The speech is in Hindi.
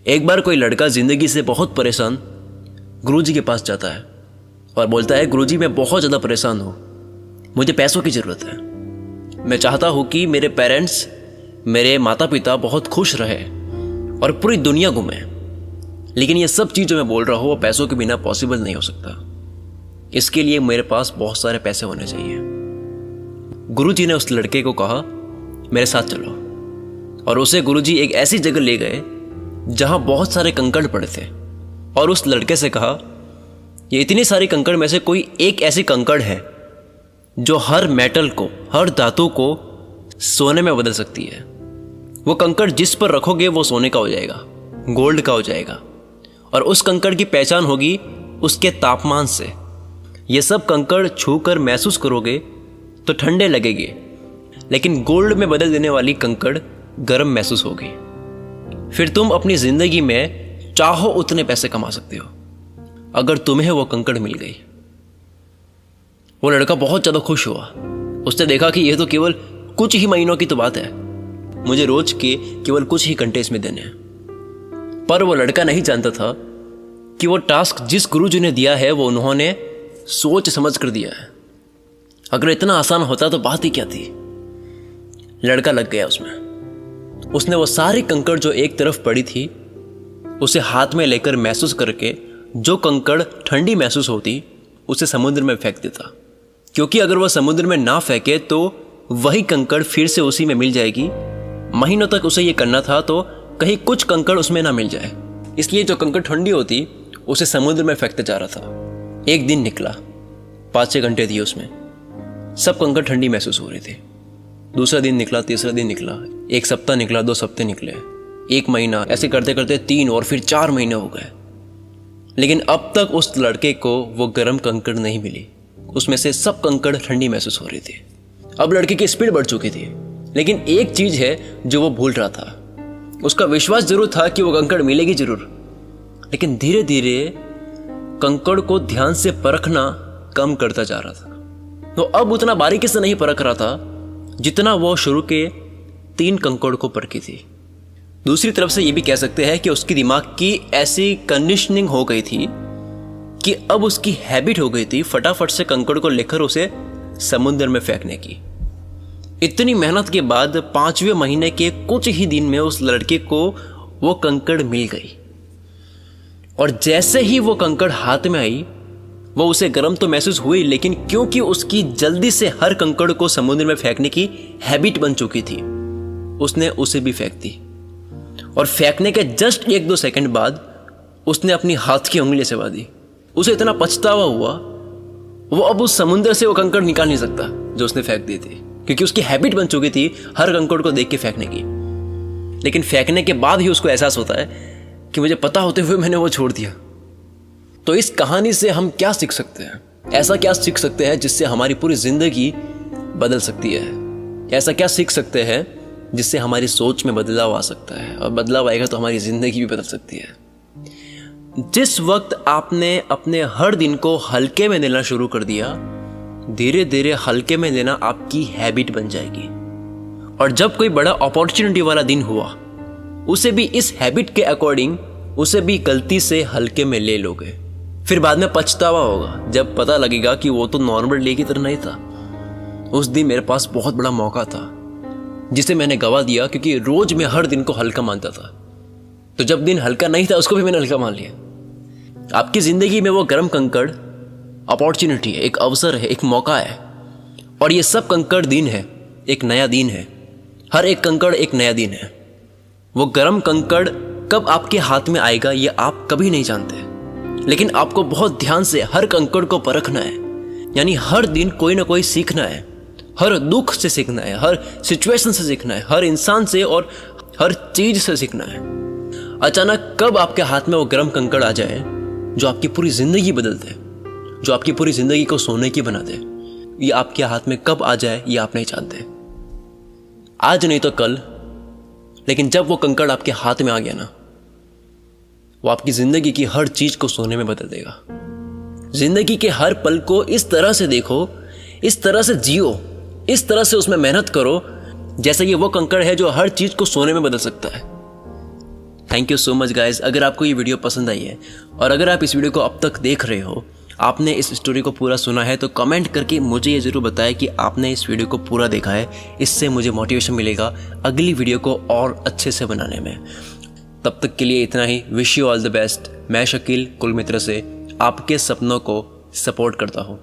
एक बार कोई लड़का जिंदगी से बहुत परेशान गुरुजी के पास जाता है और बोलता है, गुरुजी मैं बहुत ज़्यादा परेशान हूँ, मुझे पैसों की ज़रूरत है। मैं चाहता हूँ कि मेरे पेरेंट्स, मेरे माता पिता बहुत खुश रहे और पूरी दुनिया घूमे, लेकिन ये सब चीज़ जो मैं बोल रहा हूँ वो पैसों के बिना पॉसिबल नहीं हो सकता। इसके लिए मेरे पास बहुत सारे पैसे होने चाहिए। गुरुजी ने उस लड़के को कहा, मेरे साथ चलो, और उसे गुरुजी एक ऐसी जगह ले गए जहां बहुत सारे कंकड़ पड़े थे और उस लड़के से कहा, ये इतनी सारी कंकड़ में से कोई एक ऐसी कंकड़ है जो हर मेटल को, हर धातु को सोने में बदल सकती है। वो कंकड़ जिस पर रखोगे वो सोने का हो जाएगा, गोल्ड का हो जाएगा, और उस कंकड़ की पहचान होगी उसके तापमान से। ये सब कंकड़ छूकर महसूस करोगे तो ठंडे लगेंगे, लेकिन गोल्ड में बदल देने वाली कंकड़ गर्म महसूस होगी। फिर तुम अपनी जिंदगी में चाहो उतने पैसे कमा सकते हो अगर तुम्हें वो कंकड़ मिल गई। वो लड़का बहुत ज़्यादा खुश हुआ। उसने देखा कि यह तो केवल कुछ ही महीनों की तो बात है, मुझे रोज के केवल कुछ ही घंटे इसमें देने हैं। पर वो लड़का नहीं जानता था कि वो टास्क जिस गुरुजी ने दिया है वो उन्होंने सोच समझ कर दिया है। अगर इतना आसान होता तो बात ही क्या थी। लड़का लग गया उसमें। उसने वो सारी कंकड़ जो एक तरफ पड़ी थी उसे हाथ में लेकर महसूस करके जो कंकड़ ठंडी महसूस होती उसे समुद्र में फेंक देता, क्योंकि अगर वह समुद्र में ना फेंके तो वही कंकड़ फिर से उसी में मिल जाएगी। महीनों तक उसे ये करना था तो कहीं कुछ कंकड़ उसमें ना मिल जाए, इसलिए जो कंकड़ ठंडी होती उसे समुद्र में फेंकते जा रहा था। एक दिन निकला, 5-6 घंटे दिए उसमें, सब कंकड़ ठंडी महसूस हो रही थी। दूसरा दिन निकला, तीसरा दिन निकला, 1 सप्ताह निकला, 2 सप्ताह निकले, 1 महीना, ऐसे करते करते 3 और फिर 4 महीने हो गए। लेकिन अब तक उस लड़के को वो गर्म कंकड़ नहीं मिली। उसमें से सब कंकड़ ठंडी महसूस हो रही थी। अब लड़के की स्पीड बढ़ चुकी थी, लेकिन एक चीज है जो वो भूल रहा था। उसका विश्वास जरूर था कि वो कंकड़ मिलेगी जरूर, लेकिन धीरे धीरे कंकड़ को ध्यान से परखना कम करता जा रहा था। तो अब उतना बारीकी से नहीं परख रहा था जितना वो शुरू के 3 कंकड़ को परखी थी। दूसरी तरफ से ये भी कह सकते हैं कि उसकी दिमाग की ऐसी कंडीशनिंग हो गई थी कि अब उसकी हैबिट हो गई थी फटाफट से कंकड़ को लेकर उसे समुद्र में फेंकने की। इतनी मेहनत के बाद 5वें महीने के कुछ ही दिन में उस लड़के को वो कंकड़ मिल गई, और जैसे ही वो कंकड़ हाथ में आई वो उसे गर्म तो महसूस हुई, लेकिन क्योंकि उसकी जल्दी से हर कंकड़ को समुद्र में फेंकने की हैबिट बन चुकी थी, उसने उसे भी फेंक दी। और फेंकने के जस्ट 1-2 सेकंड बाद उसने अपनी हाथ की उंगली चबा दी। उसे इतना पछतावा हुआ, वो अब उस समुद्र से वो कंकड़ निकाल नहीं सकता जो उसने फेंक दी थी, क्योंकि उसकी हैबिट बन चुकी थी हर कंकड़ को देख के फेंकने की। लेकिन फेंकने के बाद ही उसको एहसास होता है कि मुझे पता होते हुए मैंने वो छोड़ दिया। तो इस कहानी से हम क्या सीख सकते हैं? ऐसा क्या सीख सकते हैं जिससे हमारी पूरी जिंदगी बदल सकती है? ऐसा क्या सीख सकते हैं जिससे हमारी सोच में बदलाव आ सकता है, और बदलाव आएगा तो हमारी जिंदगी भी बदल सकती है। जिस वक्त आपने अपने हर दिन को हल्के में लेना शुरू कर दिया, धीरे धीरे हल्के में लेना आपकी हैबिट बन जाएगी। और जब कोई बड़ा अपॉर्चुनिटी वाला दिन हुआ, उसे भी इस हैबिट के अकॉर्डिंग उसे भी गलती से हल्के में ले लोगे। फिर बाद में पछतावा होगा जब पता लगेगा कि वो तो नॉर्मल डे की तरह नहीं था। उस दिन मेरे पास बहुत बड़ा मौका था जिसे मैंने गवा दिया, क्योंकि रोज मैं हर दिन को हल्का मानता था। तो जब दिन हल्का नहीं था उसको भी मैंने हल्का मान लिया। आपकी जिंदगी में वो गर्म कंकड़ अपॉर्चुनिटी है, एक अवसर है, एक मौका है, और ये सब कंकड़ दिन है, एक नया दिन है। हर एक कंकड़ एक नया दिन है। वो गर्म कंकड़ कब आपके हाथ में आएगा ये आप कभी नहीं जानते, लेकिन आपको बहुत ध्यान से हर कंकड़ को परखना है। यानी हर दिन कोई ना कोई सीखना है, हर दुख से सीखना है, हर सिचुएशन से सीखना है, हर इंसान से और हर चीज से सीखना है। अचानक कब आपके हाथ में वो गर्म कंकड़ आ जाए जो आपकी पूरी जिंदगी बदल दे, जो आपकी पूरी जिंदगी को सोने की बना दे, ये आपके हाथ में कब आ जाए ये आप नहीं जानते। आज नहीं तो कल, लेकिन जब वो कंकड़ आपके हाथ में आ गया ना, वो आपकी जिंदगी की हर चीज को सोने में बदल देगा। जिंदगी के हर पल को इस तरह से देखो, इस तरह से जियो, इस तरह से उसमें मेहनत करो जैसे ये वो कंकड़ है जो हर चीज को सोने में बदल सकता है। Thank you so much guys. अगर आपको ये वीडियो पसंद आई है और अगर आप इस वीडियो को अब तक देख रहे हो, आपने इस स्टोरी को पूरा सुना है, तो कमेंट करके मुझे ये ज़रूर बताएं कि आपने इस वीडियो को पूरा देखा है। इससे मुझे मोटिवेशन मिलेगा अगली वीडियो को और अच्छे से बनाने में। तब तक के लिए इतना ही। Wish you all the best. मैं शकील कुल मित्र से आपके सपनों को सपोर्ट करता हूँ।